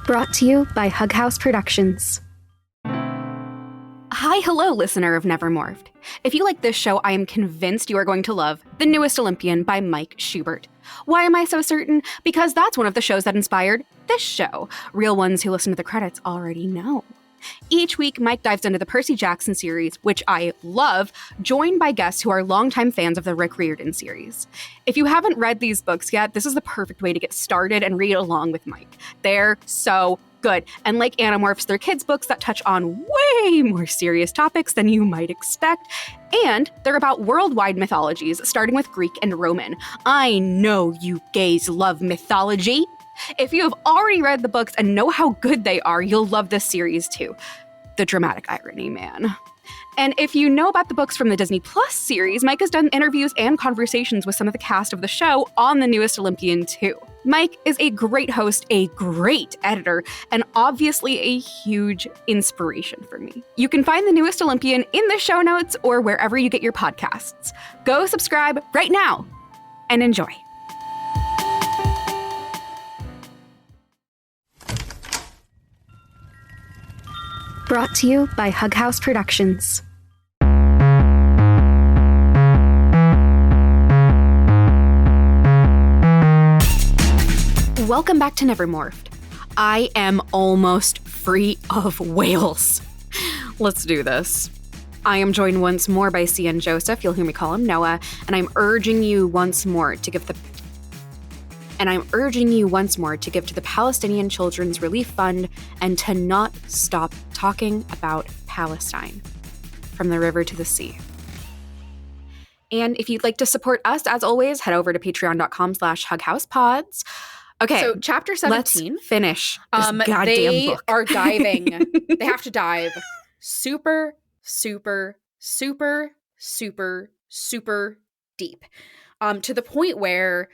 Brought to you by Hug House Productions. Hi, hello, listener of Never Morphed. If you like this show, I am convinced you are going to love The Newest Olympian by Mike Schubert. Why am I so certain? Because that's one of the shows that inspired this show. Real ones who listen to the credits already know. Each week, Mike dives into the Percy Jackson series, which I love, joined by guests who are longtime fans of the Rick Riordan series. If you haven't read these books yet, this is the perfect way to get started and read along with Mike. They're so good. And like Animorphs, they're kids' books that touch on way more serious topics than you might expect. And they're about worldwide mythologies, starting with Greek and Roman. I know you gays love mythology. If you have already read the books and know how good they are, you'll love this series too. The dramatic irony, man. And if you know about the books from the Disney Plus series, Mike has done interviews and conversations with some of the cast of the show on The Newest Olympian too. Mike is a great host, a great editor, and obviously a huge inspiration for me. You can find The Newest Olympian in the show notes or wherever you get your podcasts. Go subscribe right now and enjoy. Brought to you by Hug House Productions. Welcome back to Never Morphed. I am almost free of whales. Let's do this. I am joined once more by C.N. Joseph, you'll hear me call him Noah, and I'm urging you once more to give to the Palestinian Children's Relief Fund and to not stop talking about Palestine, from the river to the sea. And if you'd like to support us, as always, head over to patreon.com/hughousepodds. Okay, so chapter 17. Let's finish this goddamn they book. Are diving. They have to dive super, super, super, super, super deep, to the point where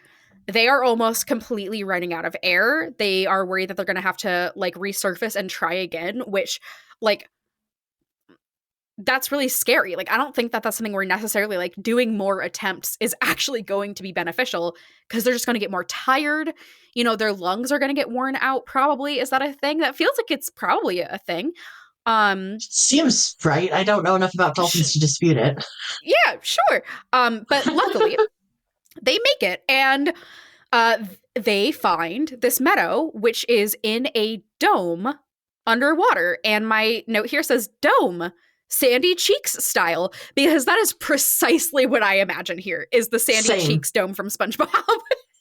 they are almost completely running out of air. They are worried that they're going to have to resurface and try again, which that's really scary. I don't think that that's something where necessarily doing more attempts is actually going to be beneficial, because they're just going to get more tired. Their lungs are going to get worn out probably. Is that a thing? That feels like it's probably a thing. Seems right. I don't know enough about dolphins to dispute it. Yeah, sure. But luckily they make it, and they find this meadow, which is in a dome underwater. And my note here says dome, Sandy Cheeks style, because that is precisely what I imagine here, is the Sandy Cheeks dome from SpongeBob.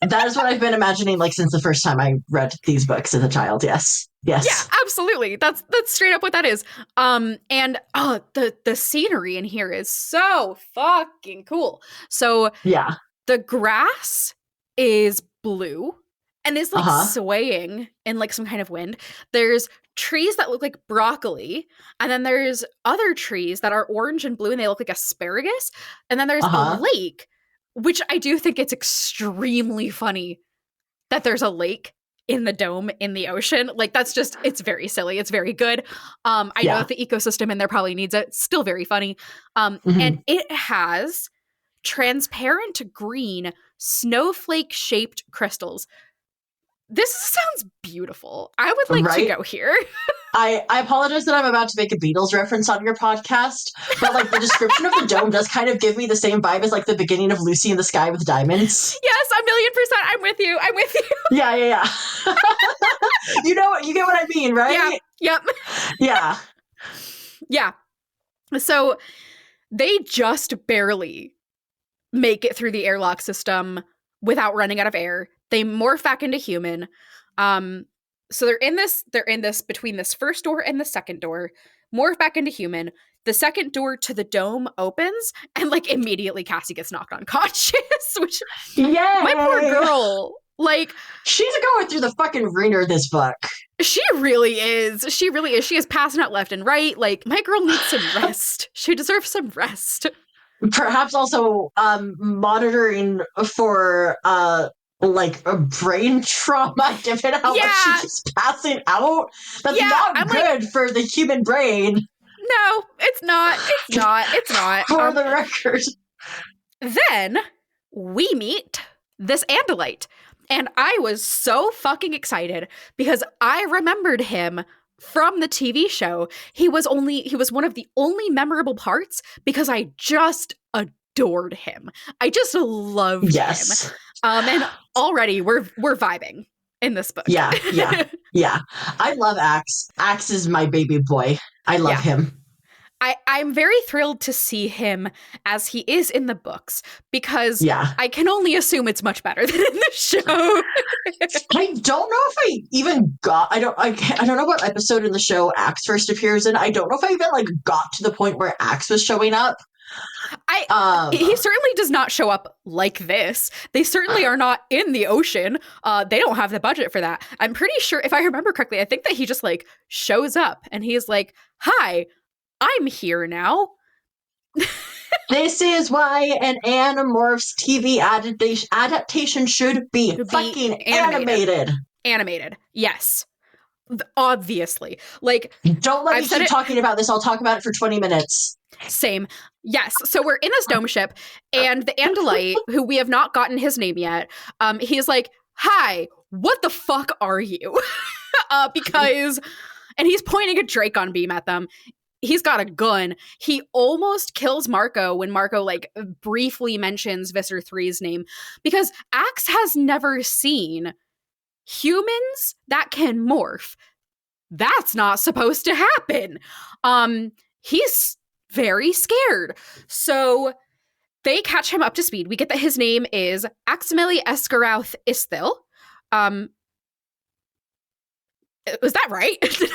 That is what I've been imagining since the first time I read these books as a child. Yes. Yeah, absolutely. That's straight up what that is. And the scenery in here is so fucking cool. So yeah. The grass is blue and is swaying in some kind of wind. There's trees that look like broccoli, and then there's other trees that are orange and blue and they look like asparagus. And then there's a lake, which I do think it's extremely funny that there's a lake in the dome in the ocean. It's very silly. It's very good. I know that the ecosystem in there probably needs it. It's still very funny. And it has transparent green snowflake-shaped crystals. This sounds beautiful. I would like to go here. I apologize that I'm about to make a Beatles reference on your podcast, but the description of the dome does kind of give me the same vibe as the beginning of Lucy in the Sky with Diamonds. Yes, 1,000,000%. I'm with you. Yeah. You get what I mean, right? Yeah. Yep. Yeah. Yeah. So they just barely make it through the airlock system without running out of air. They morph back into human. So they're in this between this first door and the second door, morph back into human. The second door to the dome opens, and immediately Cassie gets knocked unconscious, which my poor girl, she's going through the fucking ringer this book. She really is. She is passing out left and right. My girl needs some rest. She deserves some rest. Perhaps also monitoring for a brain trauma, given how much she's passing out. That's not good for the human brain. No, it's not. It's not. For the record. Then we meet this Andalite. And I was so fucking excited because I remembered him from the TV show. He was one of the only memorable parts because I just adored him. I just loved him. And already we're vibing in this book. Yeah. I love Axe. Axe is my baby boy. I love him. I'm very thrilled to see him as he is in the books because I can only assume it's much better than in the show. I don't know if I even got. I don't know what episode in the show Axe first appears in. I don't know if I even like got to the point where Axe was showing up. He certainly does not show up like this. They certainly are not in the ocean. They don't have the budget for that. I'm pretty sure, if I remember correctly, I think that he just like shows up and he's like, "Hi, I'm here now." This is why an Animorphs TV adaptation should be fucking animated. Animated, yes. Obviously. Like, don't let me keep talking about this. I'll talk about it for 20 minutes. Same. Yes. So we're in this dome ship, and the Andalite, who we have not gotten his name yet, he's like, "Hi, what the fuck are you?" Because, and he's pointing a Dracon beam at them. He's got a gun. He almost kills Marco when Marco like briefly mentions Visser 3's name, because Axe has never seen humans that can morph. That's not supposed to happen. He's very scared. So they catch him up to speed. We get that his name is Aximili Escarouth Isthil. Was that right? Did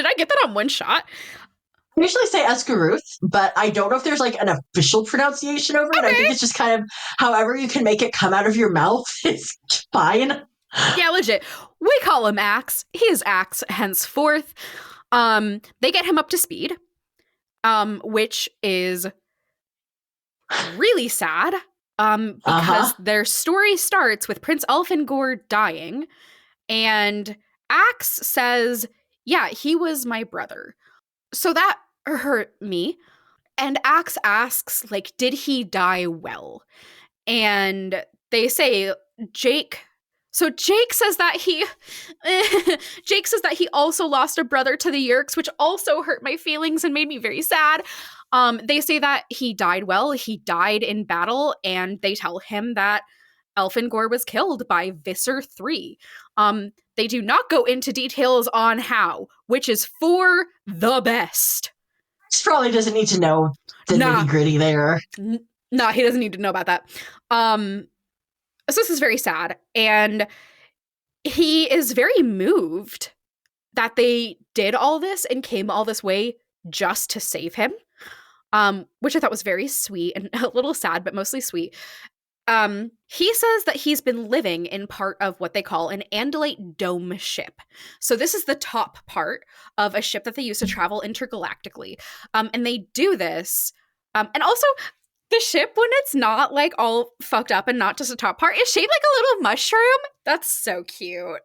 I get that on one shot? I usually say Escarouth, but I don't know if there's like an official pronunciation over it. I think it's just kind of however you can make it come out of your mouth is fine. Yeah, legit. We call him Axe. He is Axe henceforth. They get him up to speed, which is really sad, because their story starts with Prince Elfangor dying, and Axe says, "Yeah, he was my brother." So that hurt me. And Axe asks, like, did he die well? And they say, Jake says that he also lost a brother to the Yeerks, which also hurt my feelings and made me very sad. They say that he died well. He died in battle, and they tell him that Elfangor was killed by Visser 3. They do not go into details on how, which is for the best. He probably doesn't need to know the nitty-gritty there. Nah, he doesn't need to know about that. So this is very sad, and he is very moved that they did all this and came all this way just to save him, which I thought was very sweet and a little sad, but mostly sweet. He says that he's been living in part of what they call an Andalite dome ship. So this is the top part of a ship that they use to travel intergalactically. And they do this. And also, the ship, when it's not like all fucked up and not just a top part, is shaped like a little mushroom. That's so cute.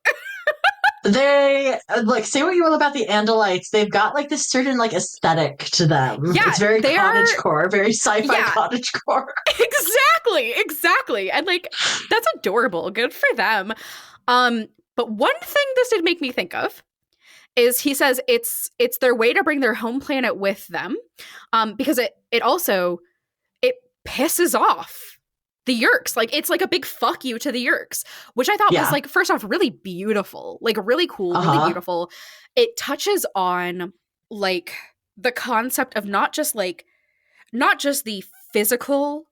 They like, say what you will about the Andalites, they've got like this certain like aesthetic to them. Yeah, it's very cottagecore, very sci-fi cottagecore. Exactly. And like, that's adorable. Good for them. But one thing this did make me think of is he says it's their way to bring their home planet with them, because it also pisses off the Yeerks. Like, it's like a big fuck you to the Yeerks, which I thought was like, first off, really beautiful, like really cool, really beautiful. It touches on like the concept of not just the physical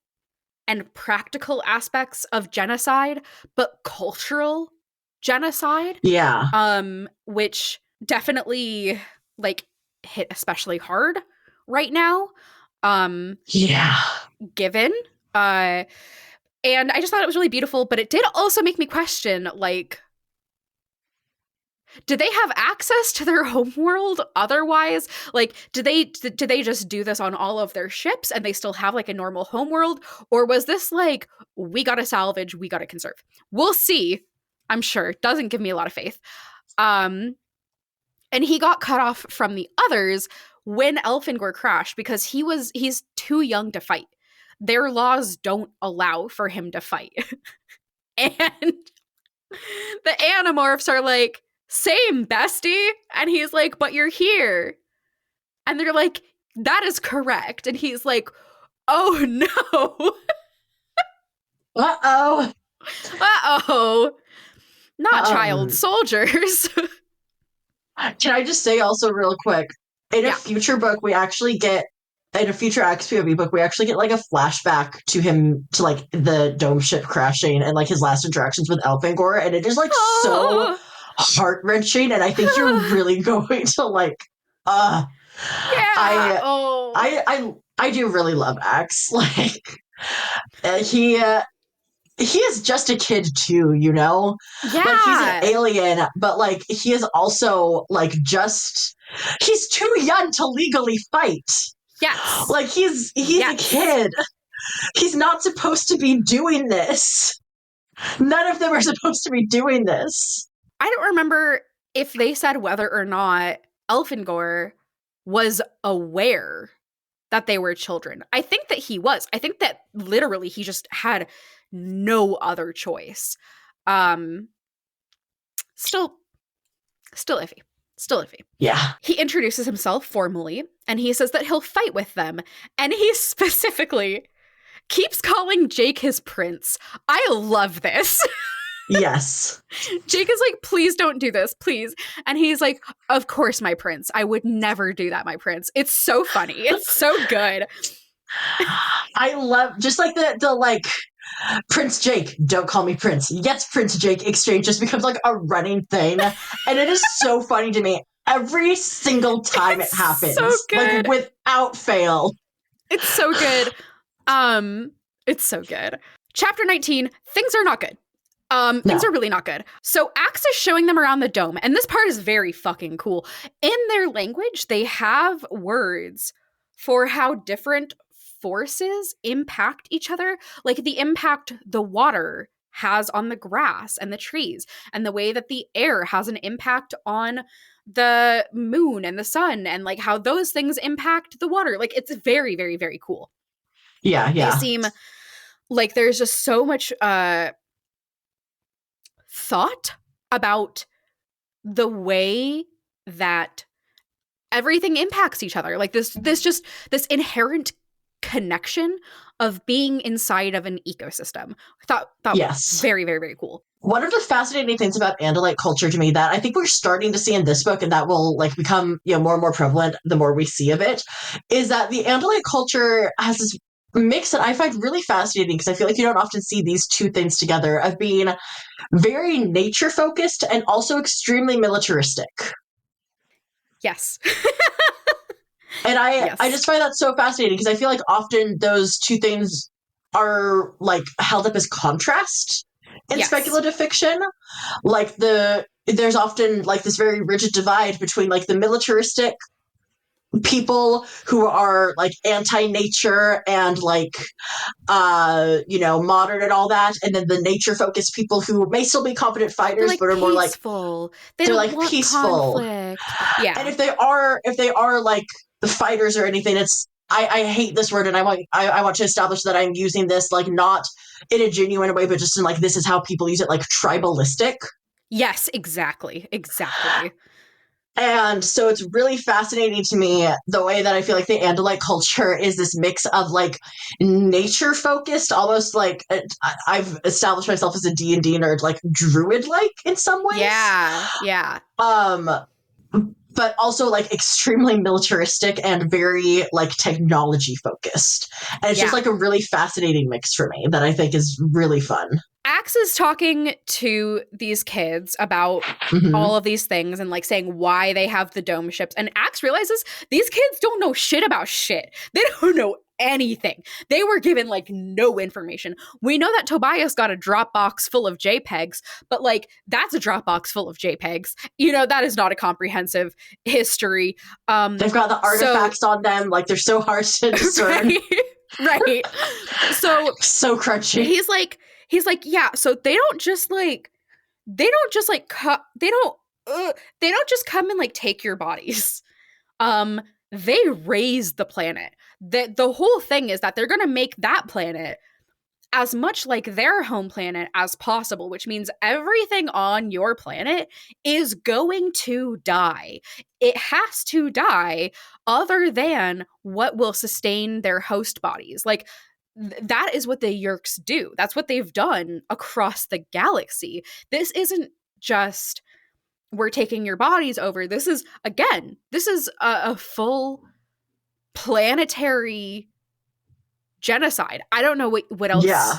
and practical aspects of genocide, but cultural genocide. Yeah. Which definitely like hit especially hard right now. Given. And I just thought it was really beautiful, but it did also make me question, like, do they have access to their homeworld otherwise? Like, did they just do this on all of their ships and they still have like a normal homeworld? Or was this like, we gotta salvage, we gotta conserve? We'll see. I'm sure. Doesn't give me a lot of faith. And he got cut off from the others when Elfangor crashed because he's too young to fight. Their laws don't allow for him to fight. And the Animorphs are like, same, bestie. And he's like, but you're here. And they're like, that is correct. And he's like, oh no. Uh-oh. Uh-oh. Not child soldiers. Can I just say also real quick, in a future book, we actually get, in a future Axe POV book, we actually get like a flashback to him, to like the dome ship crashing and like his last interactions with Elfangor, and it is like so heart-wrenching, and I think you're really going to like, I do really love Axe. Like, he is just a kid too, you know? Yeah. Like, he's an alien, but like, he is also like he's too young to legally fight. Yes. Like, he's a kid. He's not supposed to be doing this. None of them are supposed to be doing this. I don't remember if they said whether or not Elfangor was aware that they were children. I think that he was. I think that literally he just had no other choice. Still iffy. Still iffy. Yeah. He introduces himself formally, and he says that he'll fight with them. And he specifically keeps calling Jake his prince. I love this. Yes. Jake is like, please don't do this, please. And he's like, of course, my prince. I would never do that, my prince. It's so funny. It's so good. I love just like the like, Prince Jake, don't call me Prince. Yes, Prince Jake exchange just becomes like a running thing. And it is so funny to me every single time it happens. So good. Like, without fail. It's so good. It's so good. Chapter 19, things are not good. Things are really not good. So Axe is showing them around the dome, and this part is very fucking cool. In their language, they have words for how different forces impact each other, like the impact the water has on the grass and the trees, and the way that the air has an impact on the moon and the sun, and like how those things impact the water. Like, it's very, very, very cool. Yeah. They seem like there's just so much thought about the way that everything impacts each other. Like this inherent connection of being inside of an ecosystem. I thought was very, very, very cool. One of the fascinating things about Andalite culture to me that I think we're starting to see in this book, and that will like become, you know, more and more prevalent the more we see of it, is that the Andalite culture has this mix that I find really fascinating, because I feel like you don't often see these two things together, of being very nature focused and also extremely militaristic. Yes. And I just find that so fascinating, because I feel like often those two things are like held up as contrast in speculative fiction. Like there's often like this very rigid divide between like the militaristic people who are like anti-nature and like modern and all that, and then the nature focused people who may still be competent fighters, like, but are more like they're like peaceful. Conflict. Yeah. And if they are like the fighters or anything, it's I hate this word, and I want to establish that I'm using this like not in a genuine way, but just in like, this is how people use it, like tribalistic. Yes, exactly. And so it's really fascinating to me the way that I feel like the Andalite culture is this mix of like nature focused, almost like I've established myself as a D&D nerd, like druid like in some ways. Yeah. But also like extremely militaristic and very like technology focused. And it's just like a really fascinating mix for me that I think is really fun. Axe is talking to these kids about all of these things and like saying why they have the dome ships. And Axe realizes these kids don't know shit about shit. They don't know anything. They were given like no information. We know that Tobias got a Dropbox full of JPEGs, but like that's a Dropbox full of JPEGs. You know, that is not a comprehensive history. They've got the artifacts on them. Like, they're so hard to discern. Right. So crunchy. He's like, yeah, so they don't just come and like take your bodies. They raise the planet. The whole thing is that they're going to make that planet as much like their home planet as possible, which means everything on your planet is going to die. It has to die other than what will sustain their host bodies. Like, that is what the Yeerks do. That's what they've done across the galaxy. This isn't just, we're taking your bodies over. This is, again, a full planetary genocide. I don't know what else. Yeah.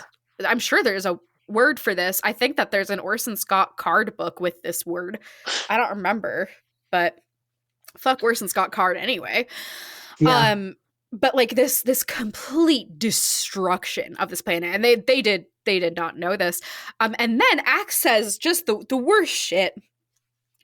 I'm sure there's a word for this. I think that there's an Orson Scott Card book with this word. I don't remember, but fuck Orson Scott Card anyway. Yeah. But like this complete destruction of this planet, and they did not know this. And then Axe says just the worst shit.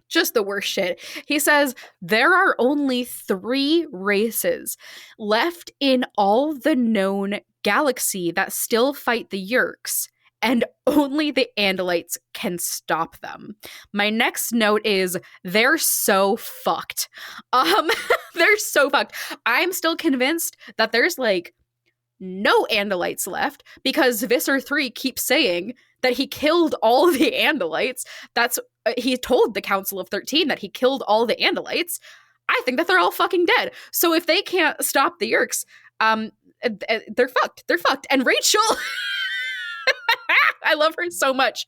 Just the worst shit. He says, there are only 3 races left in all the known galaxy that still fight the Yeerks, and only the Andalites can stop them. My next note is, they're so fucked. They're so fucked. I'm still convinced that there's like no Andalites left, because Visser 3 keeps saying that he killed all the Andalites. He told the Council of 13 that he killed all the Andalites. I think that they're all fucking dead. So if they can't stop the Yeerks, they're fucked. They're fucked. And Rachel, I love her so much.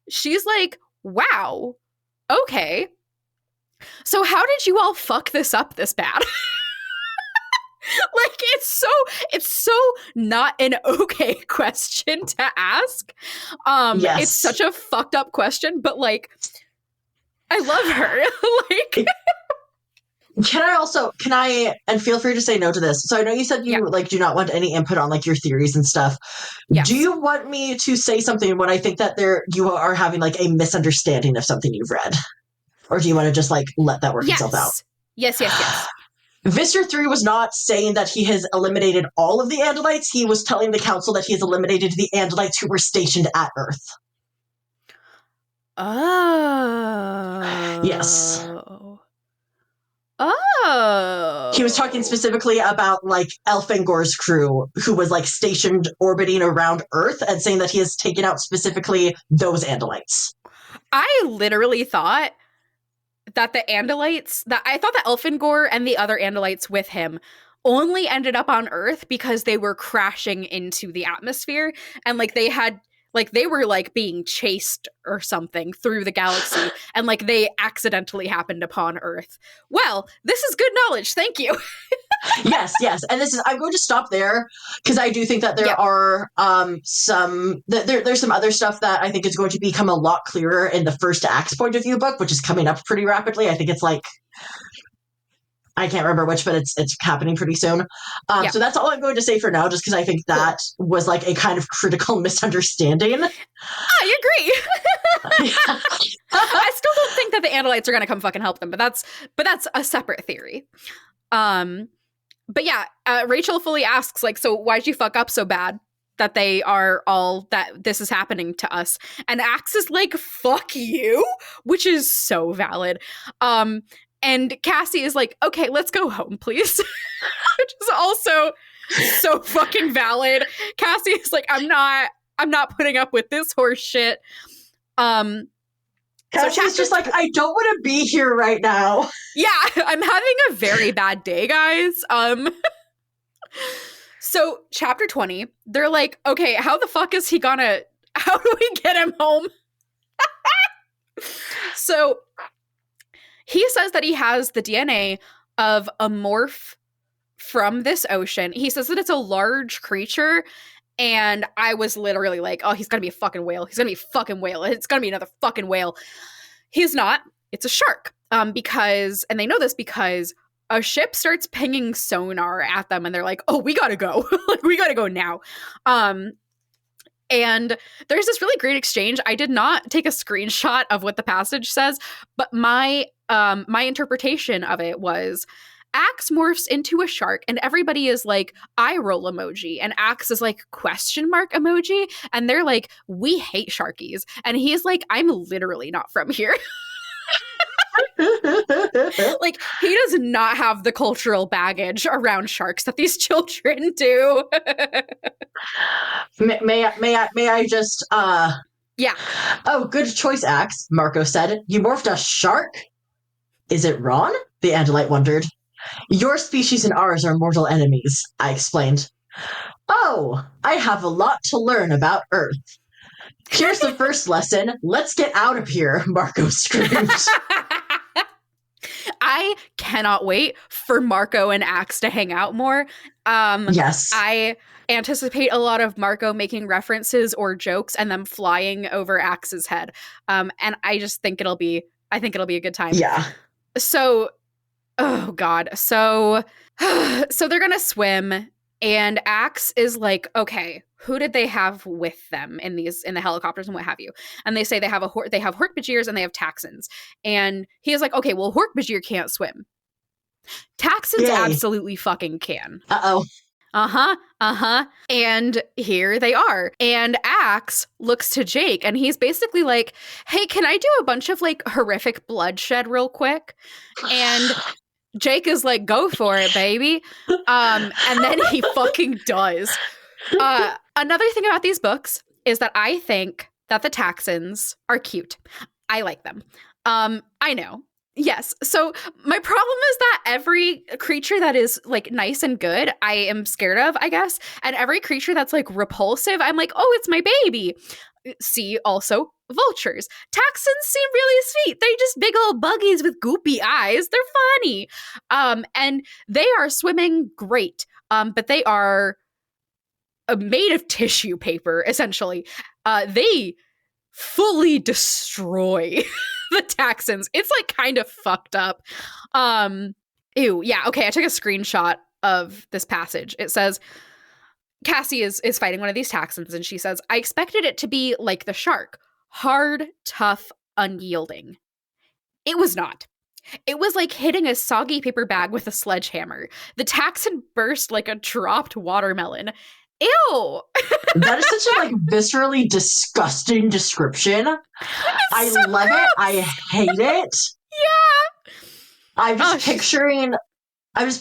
She's like, wow, okay. So how did you all fuck this up this bad? Like, it's so not an okay question to ask. Yes. It's such a fucked up question, but like, I love her. Like, can I, and feel free to say no to this. So I know you said you like do not want any input on like your theories and stuff. Yes. Do you want me to say something when I think that you are having like a misunderstanding of something you've read? Or do you want to just like let that work itself out? Yes. Visser 3 was not saying that he has eliminated all of the Andalites. He was telling the council that he has eliminated the Andalites who were stationed at Earth. Oh. Yes. Oh. He was talking specifically about like Elfangor's crew, who was like stationed orbiting around Earth, and saying that he has taken out specifically those Andalites. I literally thought that I thought that Elfangor and the other Andalites with him only ended up on Earth because they were crashing into the atmosphere, and like they were like being chased or something through the galaxy, and like they accidentally happened upon Earth. Well, this is good knowledge. Thank you. Yes. And I'm going to stop there because I do think that there are there's some other stuff that I think is going to become a lot clearer in the first Axe point of view book, which is coming up pretty rapidly. I think it's like, I can't remember which, but it's happening pretty soon. So that's all I'm going to say for now, just because I think that was like a kind of critical misunderstanding. I agree. I still don't think that the Andalites are going to come fucking help them, but that's a separate theory. But yeah, Rachel fully asks, like, so why'd you fuck up so bad that they are all, that this is happening to us? And Axe is like, fuck you, which is so valid. And Cassie is like, okay, let's go home, please. Which is also so fucking valid. Cassie is like, I'm not putting up with this horse shit. Cassie's just like, I don't want to be here right now. Yeah, I'm having a very bad day, guys. So chapter 20, they're like, okay, how the fuck is he gonna, how do we get him home? So he says that he has the DNA of a morph from this ocean. He says that it's a large creature. And I was literally like, oh, he's going to be a fucking whale. He's going to be a fucking whale. It's going to be another fucking whale. He's not. It's a shark. Because, and they know this because a ship starts pinging sonar at them and they're like, oh, we got to go. Like, we got to go now. And there's this really great exchange. I did not take a screenshot of what the passage says, but my interpretation of it was, Axe morphs into a shark and everybody is like eye roll emoji, and Axe is like question mark emoji, and they're like, we hate sharkies, and he's like, I'm literally not from here. Like, he does not have the cultural baggage around sharks that these children do. May I just Yeah. Oh, good choice, Axe, Marco said. You morphed a shark? Is it Ron? The Andalite wondered. Your species and ours are mortal enemies, I explained. Oh, I have a lot to learn about Earth. Here's the first lesson. Let's get out of here, Marco screamed. I cannot wait for Marco and Axe to hang out more. Yes. I anticipate a lot of Marco making references or jokes and them flying over Axe's head. And I just think it'll be a good time. Yeah. So, oh God. So they're going to swim, and Axe is like, okay, who did they have with them in the helicopters and what have you? And they say they have Hork-Bajirs and they have Taxxons. And he is like, okay, well, Hork-Bajir can't swim. Taxxons absolutely fucking can. Uh-oh. And here they are. And Axe looks to Jake, and he's basically like, hey, can I do a bunch of like horrific bloodshed real quick? And Jake is like, go for it, baby. And then he fucking does. Another thing about these books is that I think that the Taxxons are cute. I like them. I know. Yes. So my problem is that every creature that is like nice and good, I am scared of, I guess. And every creature that's like repulsive, I'm like, oh, it's my baby. See, also vultures. Taxxons seem really sweet. They're just big old buggies with goopy eyes. They're funny. And they are swimming great. But they are made of tissue paper, essentially. They fully destroy the Taxxons. It's like kind of fucked up. Ew, yeah, okay, I took a screenshot of this passage. It says, Cassie is fighting one of these Taxxons, and she says, I expected it to be like the shark. Hard, tough, unyielding. It was not. It was like hitting a soggy paper bag with a sledgehammer. The Taxxon burst like a dropped watermelon. Ew. That is such a like viscerally disgusting description. I so love gross. it. I hate it. Yeah. I'm just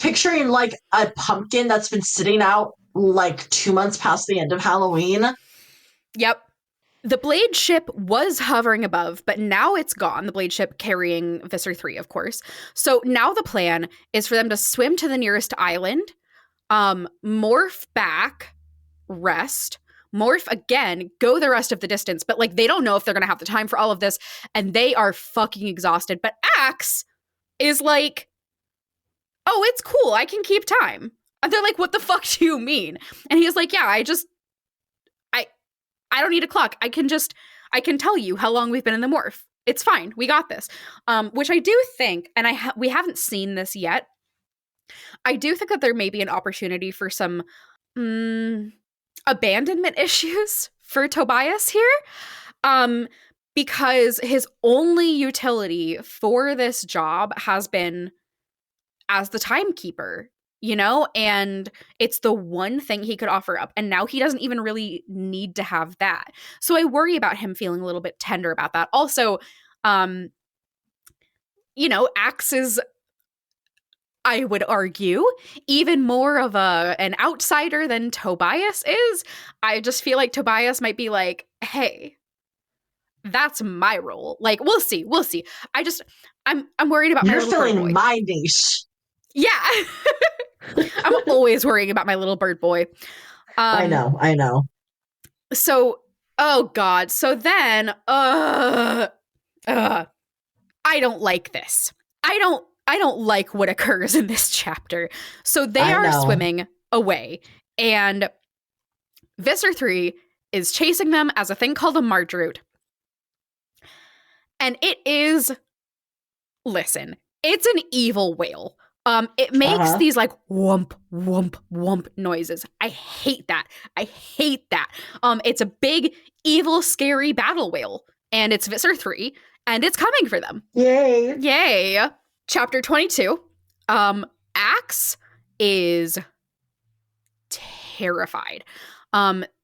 picturing like a pumpkin that's been sitting out like 2 months past the end of Halloween. Yep. The Blade ship was hovering above, but now it's gone. The Blade ship carrying Visser 3, of course. So now the plan is for them to swim to the nearest island, morph back, rest, morph again, go the rest of the distance. But like they don't know if they're going to have the time for all of this, and they are fucking exhausted. But Axe is like, oh, it's cool. I can keep time. And they're like, what the fuck do you mean? And he's like, yeah, I don't need a clock. I can tell you how long we've been in the morph. It's fine. We got this. Which I do think, and we haven't seen this yet. I do think that there may be an opportunity for some abandonment issues for Tobias here. Because his only utility for this job has been as the timekeeper, you know, and it's the one thing he could offer up. And now he doesn't even really need to have that. So I worry about him feeling a little bit tender about that. Also, you know, Axe is, I would argue, even more of an outsider than Tobias is. I just feel like Tobias might be hey, that's my role. We'll see. I'm worried about my little bird boy. You're filling my niche. Yeah. I'm always worrying about my little bird boy. I know. So, oh God. So then, I don't like this. I don't like what occurs in this chapter. So they are swimming away, and Visser 3 is chasing them as a thing called a Martroot. And it is, listen, it's an evil whale. It makes these whomp, whomp, whomp noises. I hate that. It's a big, evil, scary battle whale, and it's Visser 3, and it's coming for them. Yay. Chapter 22. Axe is terrified.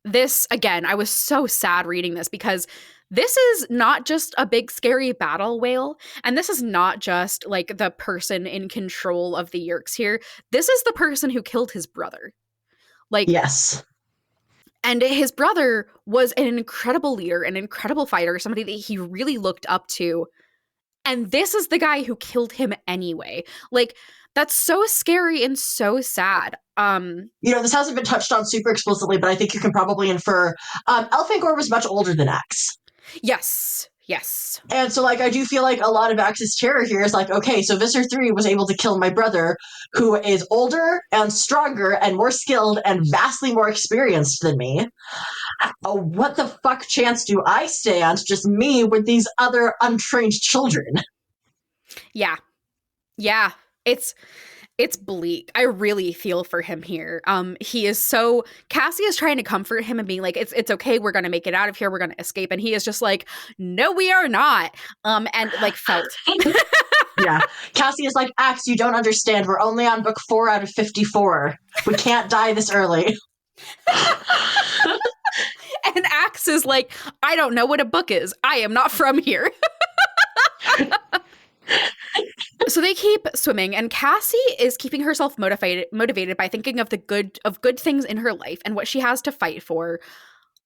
This, again, I was so sad reading this because this is not just a big scary battle whale, and this is not just like the person in control of the Yeerks here. This is the person who killed his brother. Like, yes. And his brother was an incredible leader, an incredible fighter, somebody that he really looked up to. And this is the guy who killed him anyway. Like, that's so scary and so sad. This hasn't been touched on super explicitly, but I think you can probably infer Elfangor was much older than Axe. Yes. And so, like, I do feel like a lot of Axe's terror here is like, okay, so Visser 3 was able to kill my brother, who is older and stronger and more skilled and vastly more experienced than me. What the fuck chance do I stand, just me, with these other untrained children? Yeah. It's bleak. I really feel for him here. He is so... Cassie is trying to comfort him and being like, it's okay, we're going to make it out of here, we're going to escape. And he is just like, no, we are not. And like felt. Yeah. Cassie is like, Axe, you don't understand. We're only on book 4 out of 54. We can't die this early. And Axe is like, I don't know what a book is. I am not from here. So they keep swimming, and Cassie is keeping herself motivated by thinking of the good things in her life and what she has to fight for.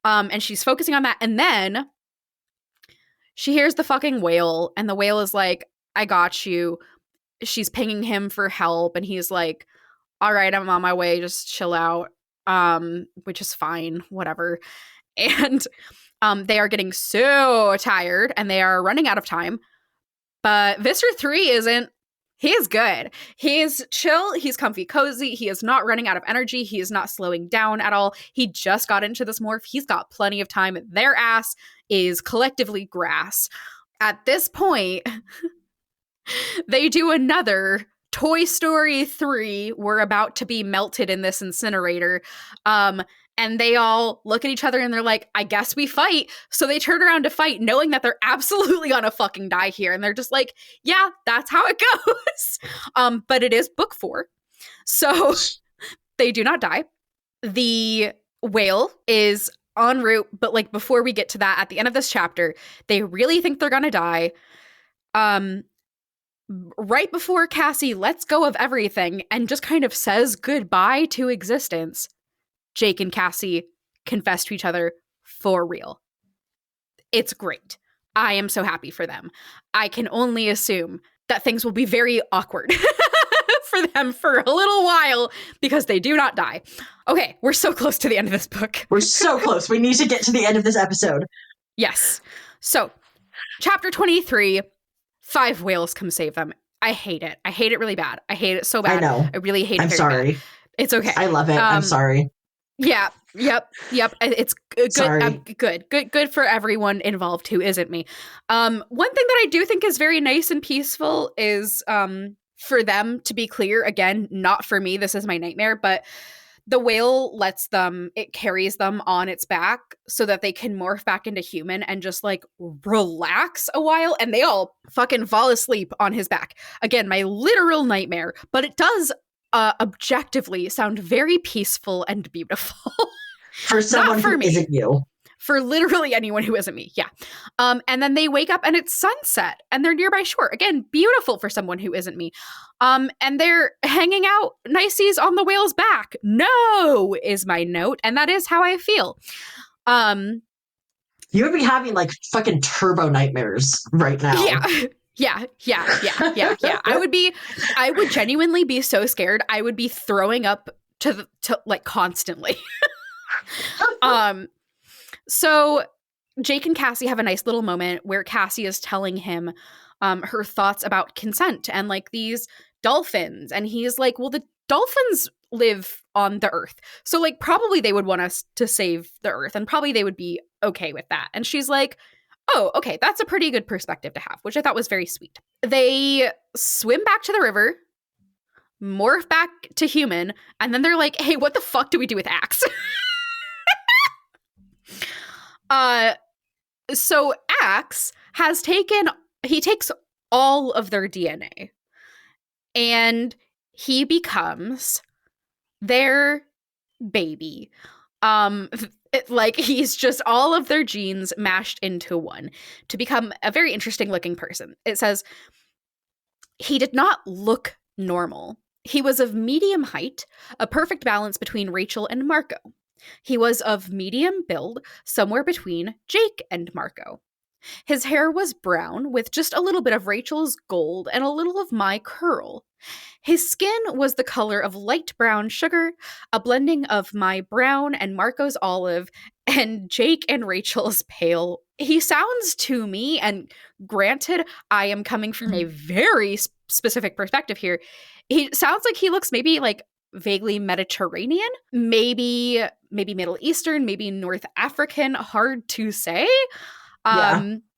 And she's focusing on that. And then she hears the fucking whale, and the whale is like, I got you. She's pinging him for help, and he's like, all right, I'm on my way. Just chill out. Which is fine. Whatever. And they are getting so tired, and they are running out of time. But Visser 3 isn't. He is good. He is chill. He's comfy cozy. He is not running out of energy. He is not slowing down at all. He just got into this morph. He's got plenty of time. Their ass is collectively grass. At this point, they do another Toy Story 3. We're about to be melted in this incinerator. And they all look at each other and they're like, I guess we fight. So they turn around to fight, knowing that they're absolutely gonna fucking die here. And they're just like, yeah, that's how it goes. But it is book 4. So they do not die. The whale is en route. But like before we get to that, at the end of this chapter, they really think they're gonna die. Right before Cassie lets go of everything and just kind of says goodbye to existence, Jake and Cassie confess to each other for real. It's great. I am so happy for them. I can only assume that things will be very awkward for them for a little while because they do not die. Okay, we're so close to the end of this book. We're so close. We need to get to the end of this episode. Yes. So, chapter 23, 5 whales come save them. I hate it. I hate it really bad. I hate it so bad. I know. I really hate it. I'm sorry. Bad. It's okay. I love it. I'm sorry. Yeah. Yep. It's good. Sorry. Good for everyone involved who isn't me. One thing that I do think is very nice and peaceful is for them to be clear, again, not for me, this is my nightmare, but the whale it carries them on its back so that they can morph back into human and just like relax a while, and they all fucking fall asleep on his back. Again, my literal nightmare, but it does objectively sound very peaceful and beautiful. For someone who isn't you. For literally anyone who isn't me, yeah. And then they wake up and it's sunset and they're nearby shore. Again, beautiful for someone who isn't me. And they're hanging out niceies on the whale's back. No, is my note. And that is how I feel. You would be having like fucking turbo nightmares right now. Yeah. I would genuinely be so scared. I would be throwing up to like constantly. So Jake and Cassie have a nice little moment where Cassie is telling him her thoughts about consent and like these dolphins. And he's like, well, the dolphins live on the earth. So like probably they would want us to save the earth and probably they would be okay with that. And she's like, oh, okay, that's a pretty good perspective to have, which I thought was very sweet. They swim back to the river, morph back to human, and then they're like, hey, what the fuck do we do with Axe? So Axe takes all of their DNA and he becomes their baby. Like, he's just all of their genes mashed into one to become a very interesting looking person. It says, he did not look normal. He was of medium height, a perfect balance between Rachel and Marco. He was of medium build, somewhere between Jake and Marco. His hair was brown, with just a little bit of Rachel's gold and a little of my curl. His skin was the color of light brown sugar, a blending of my brown and Marco's olive, and Jake and Rachel's pale. He sounds to me, and granted, I am coming from a very specific perspective here, he sounds like he looks maybe like vaguely Mediterranean, maybe Middle Eastern, maybe North African, hard to say.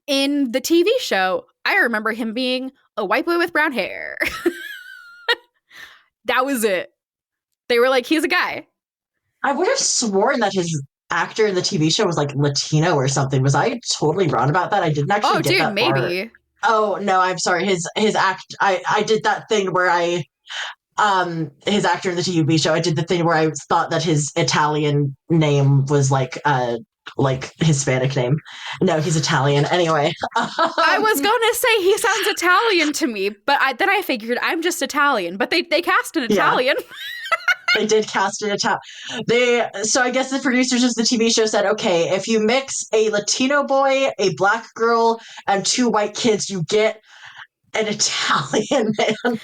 In the TV show, I remember him being a white boy with brown hair. That was it. They were like, he's a guy. I would have sworn that his actor in the TV show was like Latino or something. Was I totally wrong about that? I didn't actually get that far. Maybe. Oh, no, I'm sorry. His act, I did that thing where his actor in the TV show, I did the thing where I thought that his Italian name was like Hispanic name. No, he's Italian. Anyway. I was going to say he sounds Italian to me, but then I figured I'm just Italian, but they cast an Italian. Yeah. They did cast an Italian. So I guess the producers of the TV show said, okay, if you mix a Latino boy, a black girl, and 2 white kids, you get an Italian man.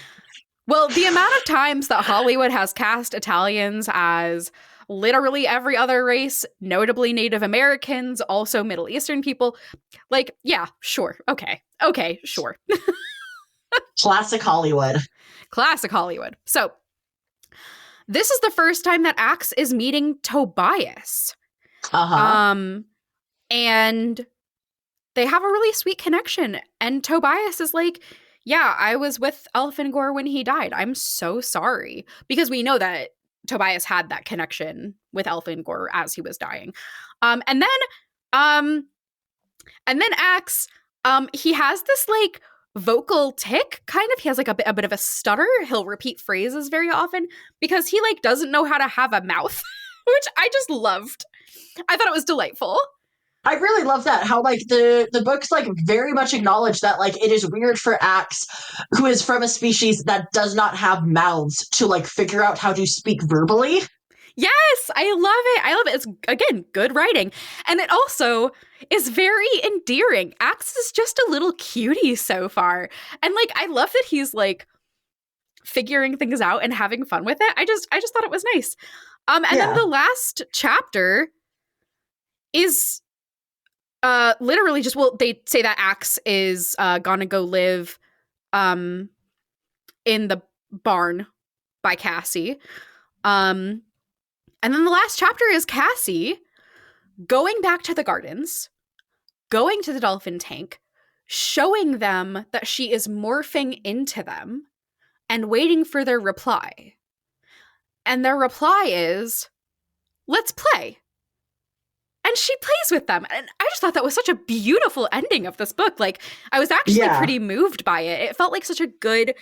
Well, the amount of times that Hollywood has cast Italians as literally every other race, notably Native Americans, also Middle Eastern people, like, yeah, sure. Okay, sure. Classic Hollywood. So, this is the first time that Axe is meeting Tobias. And they have a really sweet connection. And Tobias is like, yeah, I was with Elfangor when he died. I'm so sorry. Because we know that Tobias had that connection with Elfangor as he was dying. And then Axe, he has this like vocal tick, kind of. He has like a bit of a stutter. He'll repeat phrases very often because he like doesn't know how to have a mouth, which I just loved. I thought it was delightful. I really love that, how like the books like very much acknowledge that like it is weird for Axe, who is from a species that does not have mouths, to like figure out how to speak verbally. Yes, I love it. It's, again, good writing. And it also is very endearing. Axe is just a little cutie so far. And like, I love that he's like figuring things out and having fun with it. I just thought it was nice. Then the last chapter is literally just, well, they say that Axe is gonna go live in the barn by Cassie. And then the last chapter is Cassie going back to the gardens, going to the dolphin tank, showing them that she is morphing into them, and waiting for their reply. And their reply is, let's play. And she plays with them. And I just thought that was such a beautiful ending of this book. Like, I was actually pretty moved by it. It felt like such a good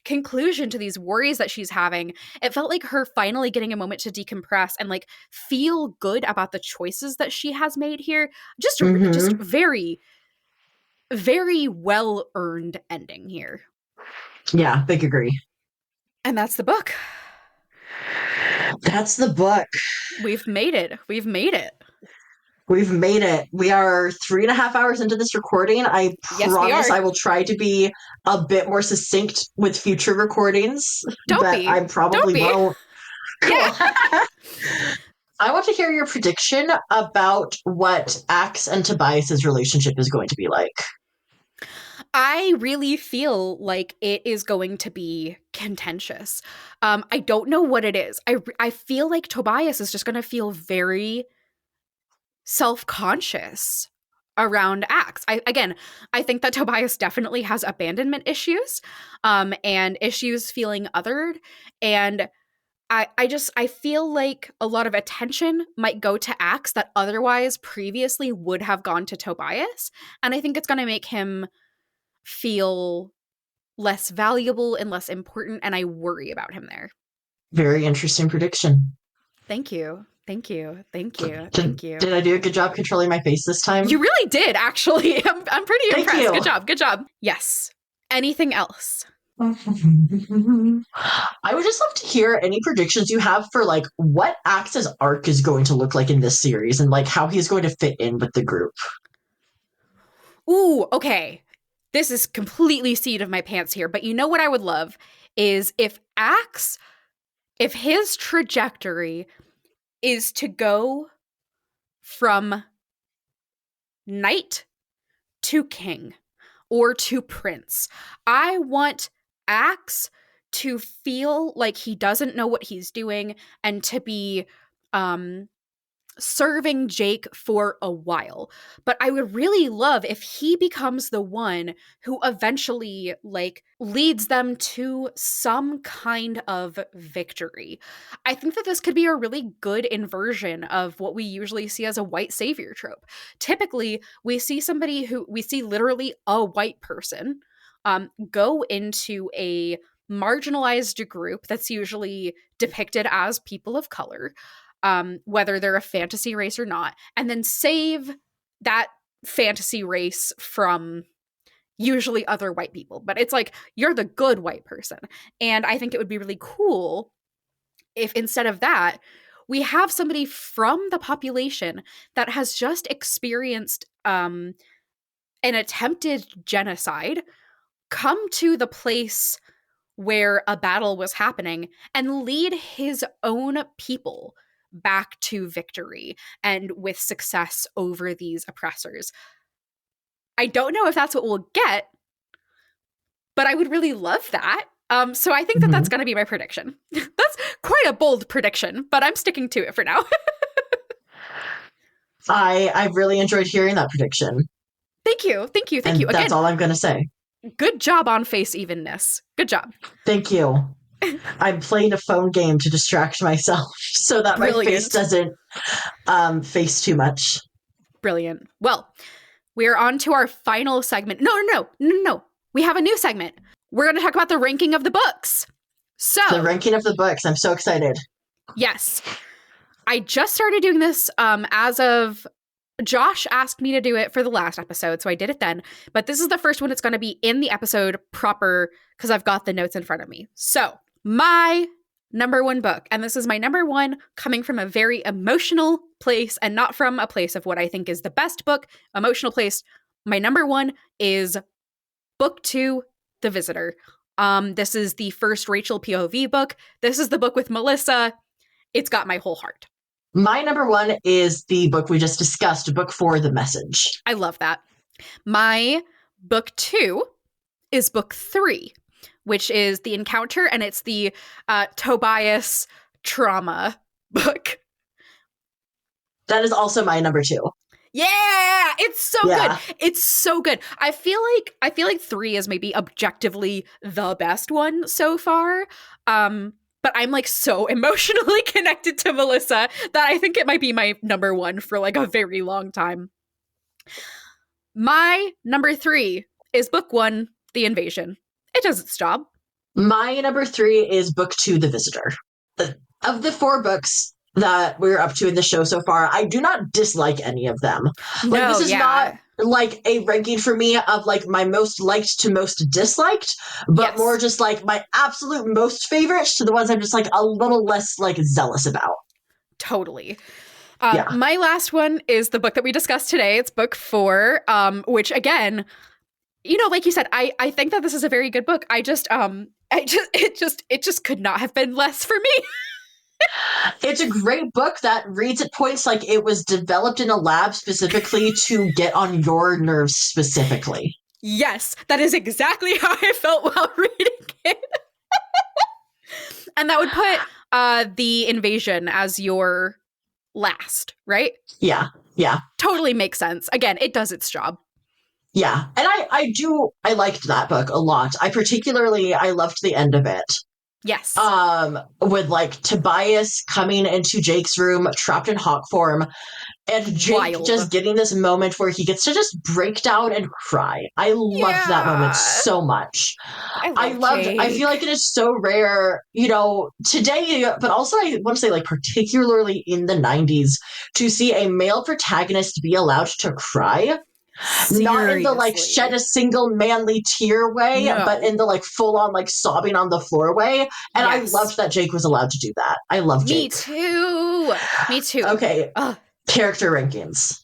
conclusion to these worries that she's having. It felt like her finally getting a moment to decompress and like feel good about the choices that she has made here. Just very, very well earned ending here. Yeah, big agree. And that's the book. That's the book. We've made it. We've made it. We are 3.5 hours into this recording. I promise I will try to be a bit more succinct with future recordings. I probably won't. Yeah. I want to hear your prediction about what Axe and Tobias's relationship is going to be like. I really feel like it is going to be contentious. I don't know what it is. I feel like Tobias is just going to feel very self-conscious around Axe. I think that Tobias definitely has abandonment issues, and issues feeling othered, and I feel like a lot of attention might go to Axe that otherwise previously would have gone to Tobias, and I think it's going to make him feel less valuable and less important, and I worry about him there. Very interesting prediction. Thank you. Thank you. Thank you. Did I do a good job controlling my face this time? You really did, actually. I'm pretty Thank impressed. you. Good job. Good job. Yes. Anything else? I would just love to hear any predictions you have for like what Axe's arc is going to look like in this series and like how he's going to fit in with the group. Ooh, okay. This is completely seat of my pants here, but you know what I would love is if his trajectory is to go from knight to king or to prince. I want Axe to feel like he doesn't know what he's doing and to be serving Jake for a while. But I would really love if he becomes the one who eventually like leads them to some kind of victory. I think that this could be a really good inversion of what we usually see as a white savior trope. Typically, we see literally a white person go into a marginalized group that's usually depicted as people of color, whether they're a fantasy race or not, and then save that fantasy race from usually other white people. But it's like, you're the good white person. And I think it would be really cool if instead of that, we have somebody from the population that has just experienced an attempted genocide come to the place where a battle was happening and lead his own people back to victory and with success over these oppressors. I don't know if that's what we'll get, but I would really love that. So I think that that's going to be my prediction. That's quite a bold prediction, but I'm sticking to it for now. I really enjoyed hearing that prediction. Thank you. Again, that's all I'm going to say. Good job on face evenness. Good job. Thank you. I'm playing a phone game to distract myself so that my face doesn't face too much. Brilliant. Well, we're on to our final segment. No. We have a new segment. We're going to talk about the ranking of the books. So the ranking of the books. I'm so excited. Yes. I just started doing this as of Josh asked me to do it for the last episode, so I did it then. But this is the first one that's going to be in the episode proper because I've got the notes in front of me. So my number one book, and this is my number one coming from a very emotional place and not from a place of what I think is the best book, emotional place. My number one is book 2, The Visitor. This is the first Rachel POV book. This is the book with Melissa. It's got my whole heart. My number one is the book we just discussed, book 4, The Message. I love that. My book 2 is book 3, which is The Encounter, and it's the Tobias trauma book. That is also my number 2. Yeah, it's so good. It's so good. I feel like 3 is maybe objectively the best one so far. But I'm like so emotionally connected to Melissa that I think it might be my number one for like a very long time. My number 3 is book 1, The Invasion. It does its job. My number 3 is book 2, The Visitor. Of the 4 books that we're up to in the show so far, I do not dislike any of them. Like, this is not like a ranking for me of like my most liked to most disliked, but more just like my absolute most favorites to the ones I'm just like a little less like zealous about. Totally. My last one is the book that we discussed today. It's book 4, which again, you know, like you said, I think that this is a very good book. It just could not have been less for me. It's a great book that reads at points like it was developed in a lab specifically to get on your nerves specifically. Yes, that is exactly how I felt while reading it. And that would put The Invasion as your last, right? Yeah. Totally makes sense. Again, it does its job. Yeah, and I liked that book a lot. I loved the end of it. Yes. With like Tobias coming into Jake's room trapped in hawk form And Jake just getting this moment where he gets to just break down and cry. I loved that moment so much. I feel like it is so rare, you know, today, but also I want to say like particularly in the 90s, to see a male protagonist be allowed to cry. Seriously. Not in the like shed a single manly tear way, but in the like full on like sobbing on the floor way. And I loved that Jake was allowed to do that. I love Jake. Me too. Okay. Character rankings.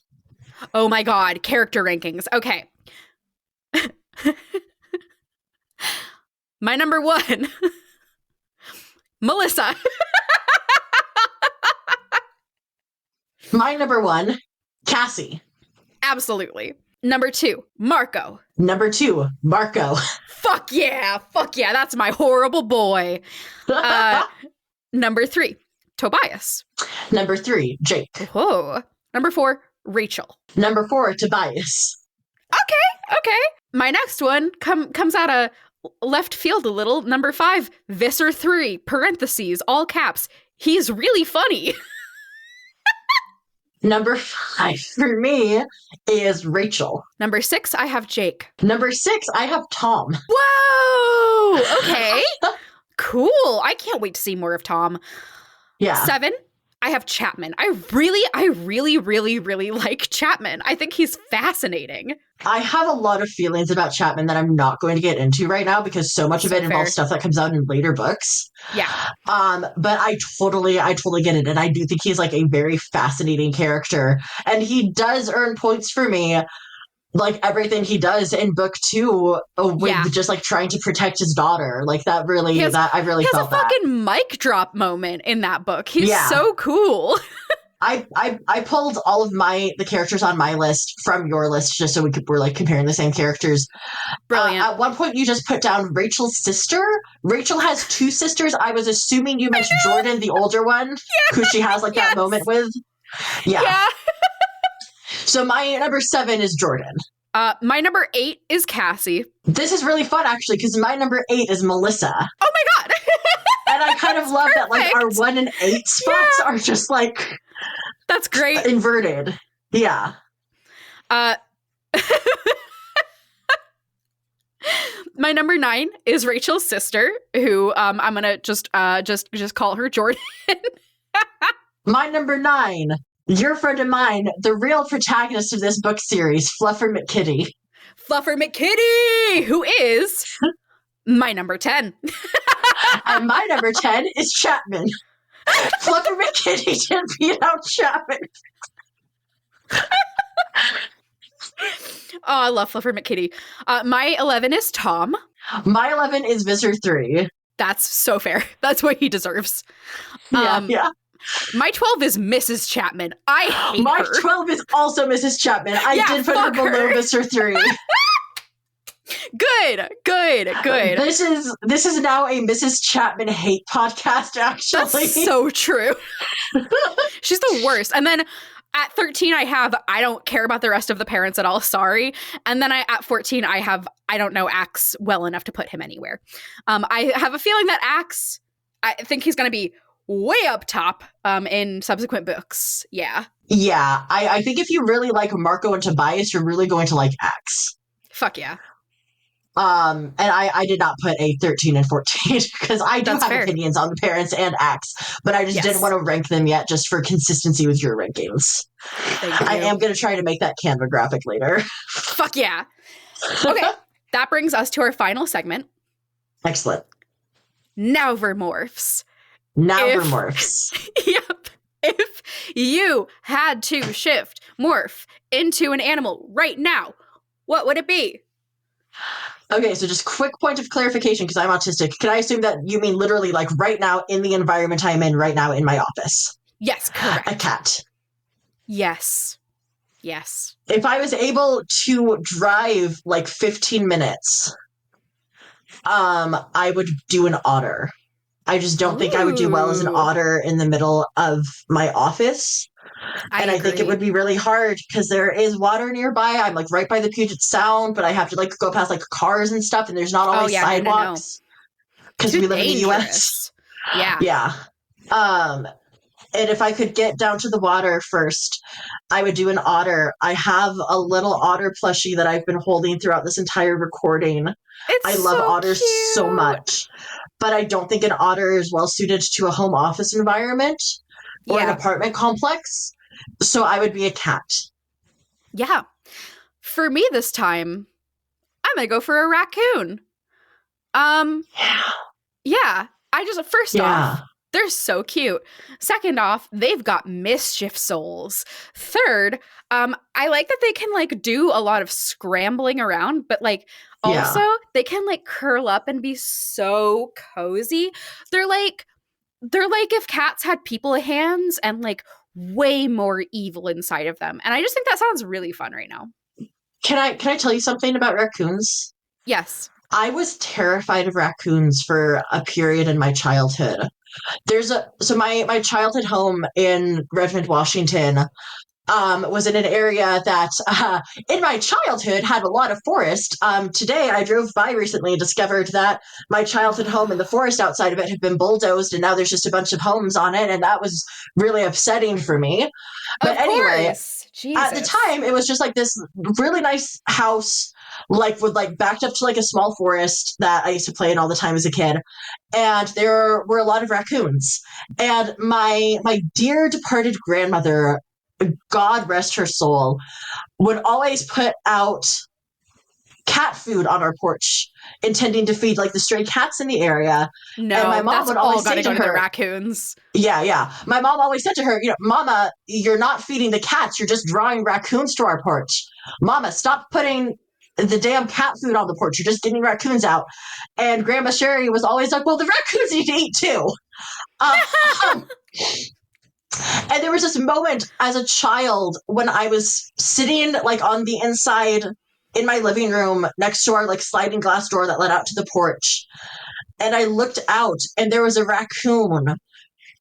Oh my god, character rankings. Okay. My number 1. Melissa. My number 1, Cassie. Absolutely. Number 2, Marco. Number 2, Marco. Fuck yeah. That's my horrible boy. Number 3, Tobias. Number 3, Jake. Whoa. Number 4, Rachel. Number 4, Tobias. Okay. My next one comes out of left field a little. Number 5, Visser 3, parentheses, all caps. He's really funny. Number 5 for me is Rachel. Number 6, I have Jake. Number 6, I have Tom. Whoa! Okay. Cool. I can't wait to see more of Tom. Yeah. 7, I have Chapman. I really like Chapman. I think he's fascinating. I have a lot of feelings about Chapman that I'm not going to get into right now because so much of it involves stuff that comes out in later books. Yeah. But I totally get it. And I do think he's like a very fascinating character. And he does earn points for me. Like everything he does in book 2 with just like trying to protect his daughter. Like that really, I really felt that. He has a fucking mic drop moment in that book. He's so cool. I pulled all of the characters on my list from your list just so we're like comparing the same characters. Brilliant. At one point you just put down Rachel's sister. Rachel has 2 sisters. I was assuming you meant Jordan, the older one, who she has like that moment with. Yeah. So my number 7 is Jordan. My number 8 is Cassie. This is really fun, actually, because my number 8 is Melissa. Oh my god! And I kind of love that, like, our 1 and 8 spots are just, like... That's great. Inverted. Yeah. My number 9 is Rachel's sister, who I'm gonna just call her Jordan. My number 9... Your friend of mine, the real protagonist of this book series, Fluffer McKitty. Fluffer McKitty, who is my number 10. And my number 10 is Chapman. Fluffer McKitty didn't beat out Chapman. Oh, I love Fluffer McKitty. My 11 is Tom. My 11 is Visser 3. That's so fair. That's what he deserves. Yeah. My 12 is Mrs. Chapman. I hate my her. My 12 is also Mrs. Chapman. I did put her below Visser 3. Good. This is now a Mrs. Chapman hate podcast, actually. That's so true. She's the worst. And then at 13, I don't care about the rest of the parents at all. Sorry. And then at 14, I don't know Axe well enough to put him anywhere. I have a feeling that Axe, I think he's going to be way up top in subsequent books. Yeah. Yeah. I think if you really like Marco and Tobias, you're really going to like Axe. Fuck yeah. And I did not put a 13 and 14 because I do have opinions on the parents and Axe, but I just didn't want to rank them yet just for consistency with your rankings. I am going to try to make that Canva graphic later. Fuck yeah. Okay. That brings us to our final segment. Excellent. Nowvermorphs. Yep. If you had to morph into an animal right now, what would it be? Okay, so just quick point of clarification because I'm autistic. Can I assume that you mean literally like right now in the environment I'm in right now in my office? Yes, correct. A cat. Yes. If I was able to drive like 15 minutes, I would do an otter. I just don't think I would do well as an otter in the middle of my office. I think it would be really hard because there is water nearby. I'm like right by the Puget Sound, but I have to like go past like cars and stuff, and there's not always sidewalks because we live in the US. Yeah. Yeah. And if I could get down to the water first, I would do an otter. I have a little otter plushie that I've been holding throughout this entire recording. I love otters so much, but I don't think an otter is well suited to a home office environment or an apartment complex. So I would be a cat. Yeah. For me this time, I'm going to go for a raccoon. Yeah. First off, they're so cute. Second off, they've got mischief souls. Third, I like that they can like do a lot of scrambling around, but like also they can like curl up and be so cozy. They're like if cats had people hands and like way more evil inside of them. And I just think that sounds really fun right now. Can I tell you something about raccoons? Yes. I was terrified of raccoons for a period in my childhood. My childhood home in Redmond, Washington, was in an area that in my childhood had a lot of forest. Today I drove by recently and discovered that my childhood home and the forest outside of it had been bulldozed, and now there's just a bunch of homes on it, and that was really upsetting for me. But anyway, at the time it was just like this really nice house, like with like backed up to like a small forest that I used to play in all the time as a kid, and there were a lot of raccoons. And my dear departed grandmother, God rest her soul, would always put out cat food on our porch, intending to feed like the stray cats in the area. No, and my mom would always say to her, the raccoons. Yeah. My mom always said to her, Mama, you're not feeding the cats. You're just drawing raccoons to our porch. Mama, stop putting the damn cat food on the porch. You're just getting raccoons out. And Grandma Sherry was always like, well, the raccoons need to eat too. And there was this moment as a child when I was sitting like on the inside in my living room next to our like sliding glass door that led out to the porch. And I looked out and there was a raccoon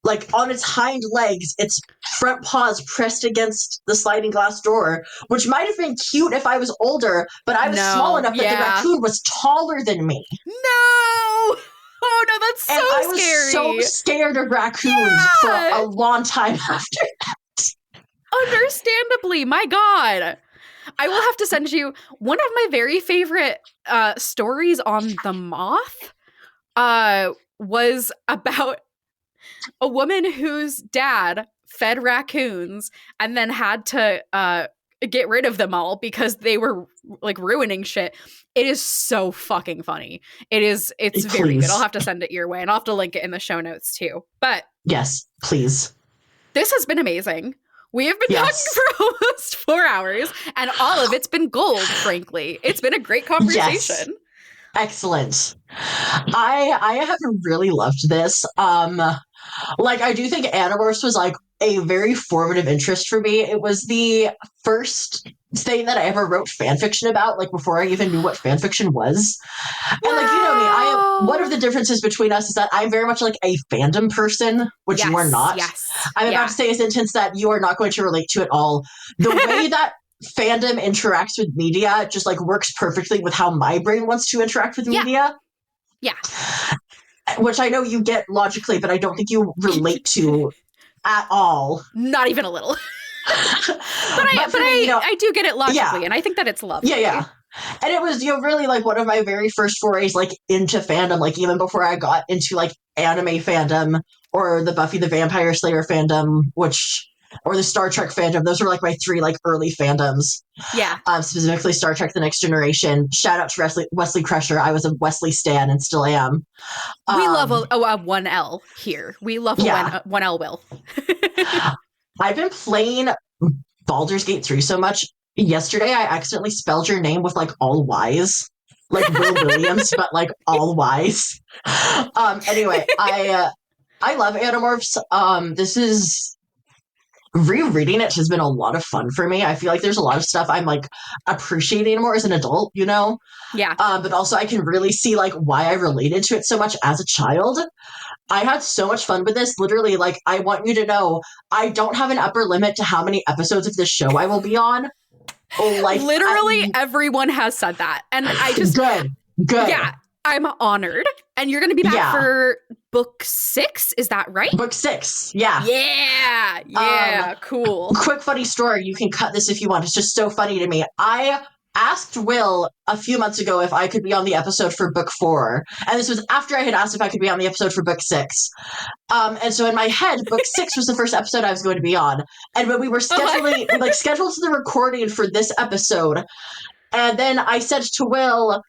like on its hind legs, its front paws pressed against the sliding glass door, which might have been cute if I was older, but I was small enough that the raccoon was taller than me. No! Oh no, that's so scary. And I was so scared of raccoons for a long time after that. Understandably, my God. I will have to send you one of my very favorite stories on the moth was about a woman whose dad fed raccoons and then had to get rid of them all because they were like ruining shit. It is so fucking funny. It's very good. I'll have to send it your way and I'll have to link it in the show notes too. But yes, please. This has been amazing. We have been talking for almost 4 hours and all of it's been gold, frankly. It's been a great conversation. Yes. Excellent. I have really loved this. Like, I do think Animorphs was like a very formative interest for me. It was the first thing that I ever wrote fan fiction about, like before I even knew what fan fiction was. And like, you know me, one of the differences between us is that I'm very much like a fandom person, which you are not. Yes. I'm about to say a sentence that you are not going to relate to at all. The way that fandom interacts with media just like works perfectly with how my brain wants to interact with media. Yeah. Which I know you get logically, but I don't think you relate to at all. Not even a little. I do get it logically, and I think that it's lovely. Yeah. And it was, really like one of my very first forays like into fandom, like even before I got into like anime fandom or the Buffy the Vampire Slayer fandom, or the Star Trek fandom. Those were like my 3 like early fandoms. Yeah. Specifically Star Trek The Next Generation. Shout out to Wesley Crusher. I was a Wesley stan and still am. We love a 1L here. We love a 1L Will. I've been playing Baldur's Gate 3 so much. Yesterday I accidentally spelled your name with like all Y's. Like Will Williams, but like all Y's. Anyway, I love Animorphs. This is rereading it has been a lot of fun for me. I feel like there's a lot of stuff I'm like appreciating more as an adult, Yeah. But also I can really see like why I related to it so much as a child. I had so much fun with this. Literally, like, I want you to know I don't have an upper limit to how many episodes of this show I will be on. Like, literally everyone has said that. And I just good. Yeah. I'm honored. And you're going to be back for book 6. Is that right? Book 6. Yeah. Yeah. Cool. Quick funny story. You can cut this if you want. It's just so funny to me. I asked Will a few months ago if I could be on the episode for book 4. And this was after I had asked if I could be on the episode for book 6. And so in my head, book 6 was the first episode I was going to be on. And when we were scheduling, scheduled the recording for this episode, and then I said to Will,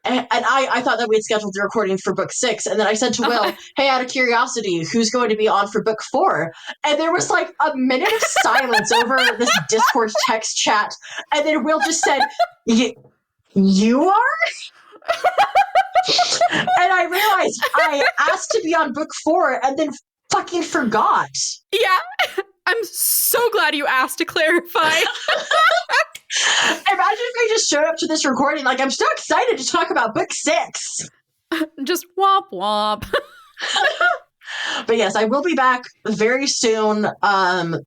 and I thought that we had scheduled the recording for book 6. And then I said to Will, hey, out of curiosity, who's going to be on for book 4? And there was like a minute of silence over this Discord text chat. And then Will just said, you are? And I realized I asked to be on book 4 and then fucking forgot. Yeah. I'm so glad you asked to clarify. Imagine if I just showed up to this recording like, I'm so excited to talk about book 6. Just womp womp. But yes, I will be back very soon to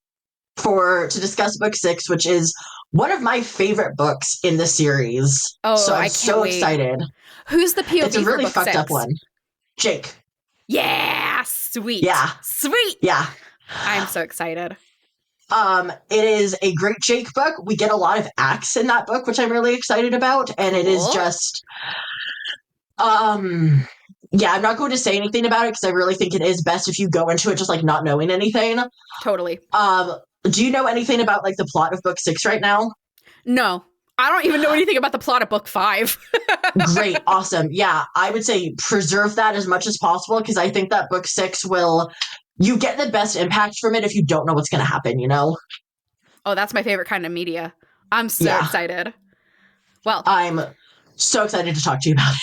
discuss book 6, which is one of my favorite books in the series. Oh, so I'm I can't so wait. excited. Who's the POV It's a really for book fucked 6? up one. Jake. Yeah, sweet. Yeah. Sweet. Yeah. I'm so excited. It is a great Jake book. We get a lot of Axe in that book, which I'm really excited about. And it is just, I'm not going to say anything about it because I really think it is best if you go into it just like not knowing anything. Totally. Do you know anything about like the plot of book 6 right now? No, I don't even know anything about the plot of book 5. Great. Awesome. Yeah. I would say preserve that as much as possible because I think that book 6 you get the best impact from it if you don't know what's going to happen, you know? Oh, that's my favorite kind of media. I'm so excited. Well, I'm so excited to talk to you about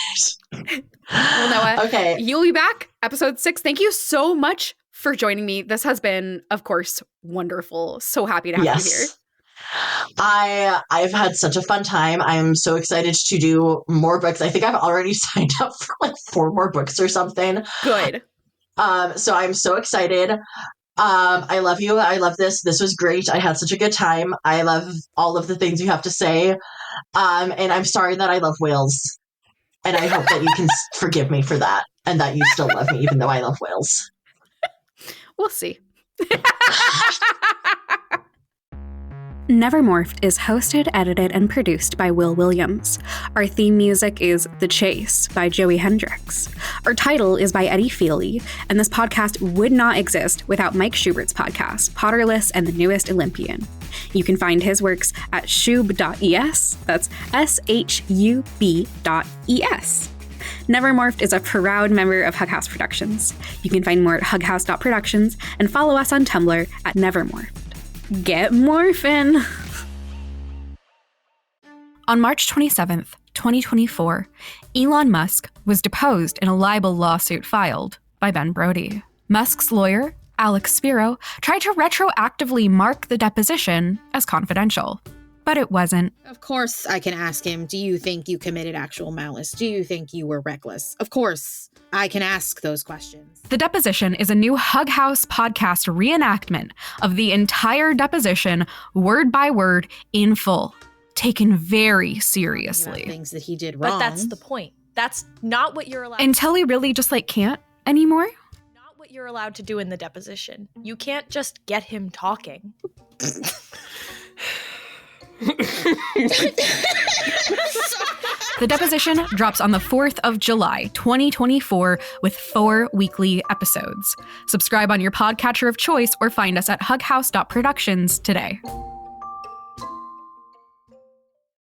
it. Well, Noah, okay. You'll be back, episode 6. Thank you so much for joining me. This has been, of course, wonderful. So happy to have you here. I've had such a fun time. I'm so excited to do more books. I think I've already signed up for like 4 more books or something. Good. So I'm so excited. I love you. I love this. This was great. I had such a good time. I love all of the things you have to say. And I'm sorry that I love whales. And I hope that you can forgive me for that and that you still love me even though I love whales. We'll see. Never Morphed is hosted, edited, and produced by Will Williams. Our theme music is The Chase by Joey Hendricks. Our title is by Eddie Feely, and this podcast would not exist without Mike Schubert's podcast, Potterless and the Newest Olympian. You can find his works at shub.es, that's shub.es. Never Morphed is a proud member of Hug House Productions. You can find more at hughouse.productions and follow us on Tumblr at Nevermorphed. Get morphin'! On March 27th, 2024, Elon Musk was deposed in a libel lawsuit filed by Ben Brody. Musk's lawyer, Alex Spiro, tried to retroactively mark the deposition as confidential, but it wasn't. Of course I can ask him, do you think you committed actual malice? Do you think you were reckless? Of course I can ask those questions. The deposition is a new Hug House podcast reenactment of the entire deposition, word by word, in full, taken very seriously. Things that he did wrong. But that's the point. That's not what you're allowed Until he really just can't anymore. Not what you're allowed to do in the deposition. You can't just get him talking. The deposition drops on the 4th of July, 2024, with 4 weekly episodes. Subscribe on your podcatcher of choice or find us at hughouse.productions today.